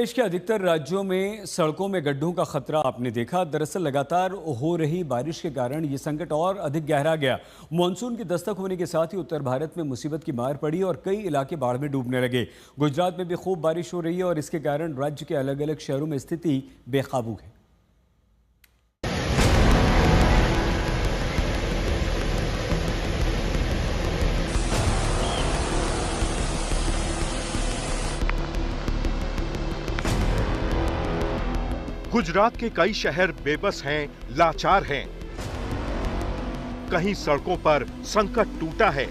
देश के अधिकतर राज्यों में सड़कों में गड्ढों का खतरा आपने देखा। दरअसल लगातार हो रही बारिश के कारण ये संकट और अधिक गहरा गया। मानसून की दस्तक होने के साथ ही उत्तर भारत में मुसीबत की मार पड़ी और कई इलाके बाढ़ में डूबने लगे। गुजरात में भी खूब बारिश हो रही है और इसके कारण राज्य के अलग अलग शहरों में स्थिति बेकाबू है। गुजरात के कई शहर बेबस हैं, लाचार हैं। कहीं सड़कों पर संकट टूटा है,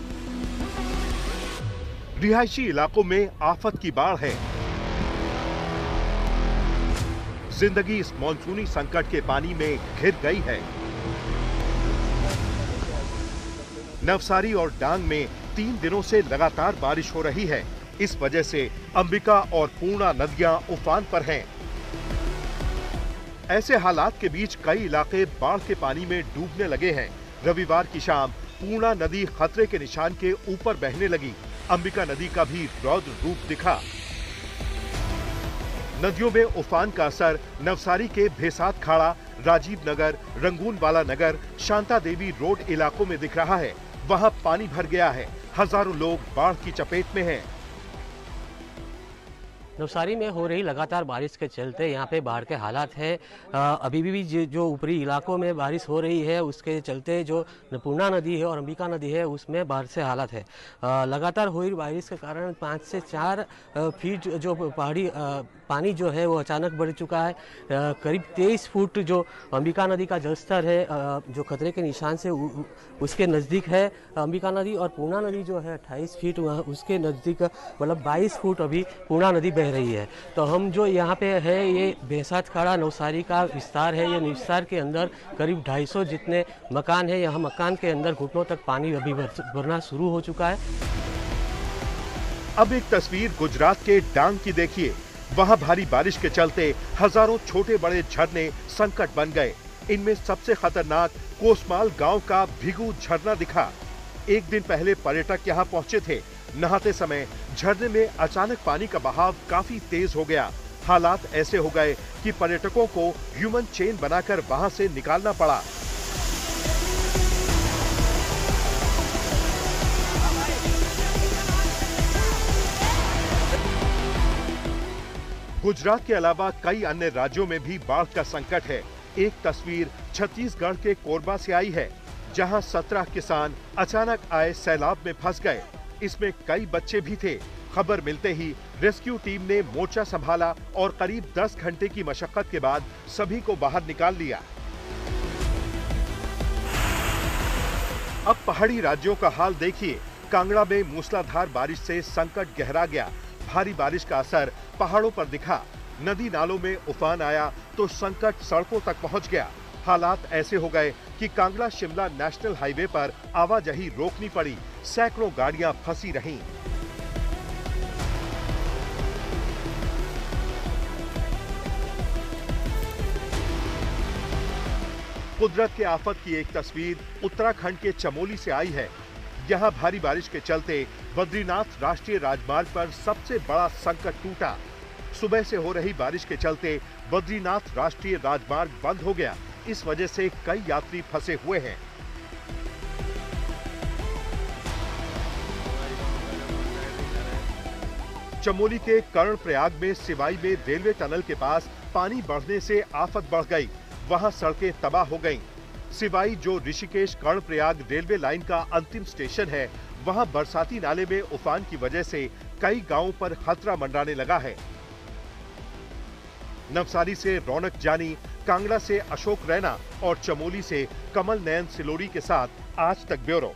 रिहायशी इलाकों में आफत की बाढ़ है। जिंदगी इस मॉनसूनी संकट के पानी में घिर गई है। नवसारी और डांग में 3 दिनों से लगातार बारिश हो रही है। इस वजह से अंबिका और पूर्णा नदियां उफान पर हैं। ऐसे हालात के बीच कई इलाके बाढ़ के पानी में डूबने लगे हैं। रविवार की शाम पूर्णा नदी खतरे के निशान के ऊपर बहने लगी। अंबिका नदी का भी रौद्र रूप दिखा। नदियों में उफान का असर नवसारी के भेसात खाड़ा, राजीव नगर, रंगूनवाला नगर, शांता देवी रोड इलाकों में दिख रहा है। वहां पानी भर गया है। हजारों लोग बाढ़ की चपेट में हैं। नवसारी में हो रही लगातार बारिश के चलते यहाँ पे बाढ़ के हालात है। अभी भी जो ऊपरी इलाकों में बारिश हो रही है उसके चलते जो पूर्णा नदी है और अंबिका नदी है उसमें बाढ़ से हालात है। लगातार हो रही बारिश के कारण 5 से 4 फीट जो पहाड़ी पानी जो है वो अचानक बढ़ चुका है। करीब 23 फुट जो अंबिका नदी का जलस्तर है जो खतरे के निशान से उसके नज़दीक है। अंबिका नदी और पूर्णा नदी जो है 28 फीट उसके नज़दीक, मतलब 22 फुट अभी पूर्णा नदी बह रही है। तो हम जो यहाँ पे है ये भेसात खाड़ा नवसारी का विस्तार है। ये विस्तार के अंदर करीब 250 जितने मकान है। यहाँ मकान के अंदर घुटनों तक पानी अभी भरना शुरू हो चुका है। अब एक तस्वीर गुजरात के डांग की देखिए। वहां भारी बारिश के चलते हजारों छोटे बड़े झरने संकट बन गए। इनमें सबसे खतरनाक कोसमाल गांव का भिगू झरना दिखा। एक दिन पहले पर्यटक यहां पहुंचे थे। नहाते समय झरने में अचानक पानी का बहाव काफी तेज हो गया। हालात ऐसे हो गए कि पर्यटकों को ह्यूमन चेन बनाकर वहां से निकालना पड़ा। गुजरात के अलावा कई अन्य राज्यों में भी बाढ़ का संकट है। एक तस्वीर छत्तीसगढ़ के कोरबा से आई है, जहां 17 किसान अचानक आए सैलाब में फंस गए। इसमें कई बच्चे भी थे। खबर मिलते ही रेस्क्यू टीम ने मोर्चा संभाला और करीब 10 घंटे की मशक्कत के बाद सभी को बाहर निकाल लिया। अब पहाड़ी राज्यों का हाल देखिए। कांगड़ा में मूसलाधार बारिश से संकट गहरा गया। भारी बारिश का असर पहाड़ों पर दिखा। नदी नालों में उफान आया तो संकट सड़कों तक पहुंच गया। हालात ऐसे हो गए कि कांगड़ा शिमला नेशनल हाईवे पर आवाजाही रोकनी पड़ी। सैकड़ों गाड़ियां फंसी रहीं। कुदरत के आफत की एक तस्वीर उत्तराखंड के चमोली से आई है। यहाँ भारी बारिश के चलते बद्रीनाथ राष्ट्रीय राजमार्ग पर सबसे बड़ा संकट टूटा। सुबह से हो रही बारिश के चलते बद्रीनाथ राष्ट्रीय राजमार्ग बंद हो गया। इस वजह से कई यात्री फंसे हुए हैं। चमोली के कर्णप्रयाग में सिवाई में रेलवे टनल के पास पानी बढ़ने से आफत बढ़ गई। वहां सड़कें तबाह हो गईं। सिवाई जो ऋषिकेश कर्णप्रयाग रेलवे लाइन का अंतिम स्टेशन है, वहां बरसाती नाले में उफान की वजह से कई गांवों पर खतरा मंडराने लगा है। नवसारी से रौनक जानी, कांगड़ा से अशोक रैना और चमोली से कमल नयन सिलोरी के साथ आज तक ब्यूरो।